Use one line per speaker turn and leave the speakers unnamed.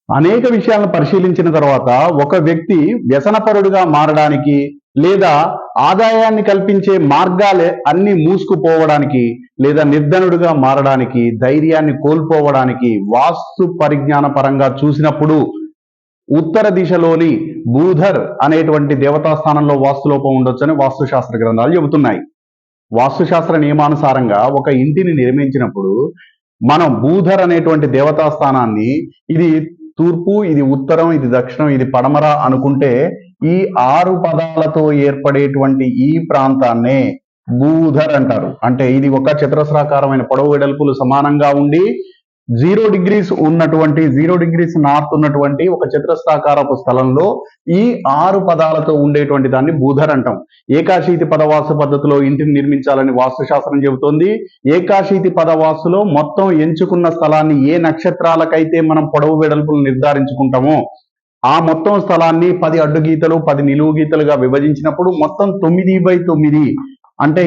అనేక విషయాలను పరిశీలించిన తర్వాత ఒక వ్యక్తి వ్యసనపరుడుగా మారడానికి లేదా ఆదాయాన్ని కల్పించే మార్గాలే అన్ని మూసుకుపోవడానికి లేదా నిర్ధనుడుగా మారడానికి ధైర్యాన్ని కోల్పోవడానికి వాస్తు పరిజ్ఞాన పరంగా చూసినప్పుడు ఉత్తర దిశలోని బూధర్ అనేటువంటి దేవతా స్థానంలో వాస్తులోపం ఉండొచ్చని వాస్తుశాస్త్ర గ్రంథాలు చెబుతున్నాయి. వాస్తుశాస్త్ర నియమానుసారంగా ఒక ఇంటిని నిర్మించినప్పుడు మనం బూధర్ అనేటువంటి దేవతా స్థానాన్ని ఇది తూర్పు, ఇది ఉత్తరం, ఇది దక్షిణం, ఇది పడమర అనుకుంటే ఈ 6 పదాలతో ఏర్పడేటువంటి ఈ ప్రాంతాన్నే బూధర్ అంటారు. అంటే ఇది ఒక చతురస్రాకారమైన పొడవు వెడల్పులు సమానంగా ఉండి 0 degrees ఉన్నటువంటి 0 degrees నార్త్ ఉన్నటువంటి ఒక చతురస్రాకారపు స్థలంలో ఈ 6 పదాలతో ఉండేటువంటి దాన్ని బూధర్ అంటాం. ఏకాశీతి పదవాసు పద్ధతిలో ఇంటిని నిర్మించాలని వాస్తుశాస్త్రం చెబుతోంది. ఏకాశీతి పదవాసులో మొత్తం ఎంచుకున్న స్థలాన్ని ఏ నక్షత్రాలకైతే మనం పొడవు వెడల్పులు నిర్ధారించుకుంటామో ఆ మొత్తం స్థలాన్ని 10 అడ్డు గీతలు 10 నిలువు గీతలుగా విభజించినప్పుడు మొత్తం 9/9 అంటే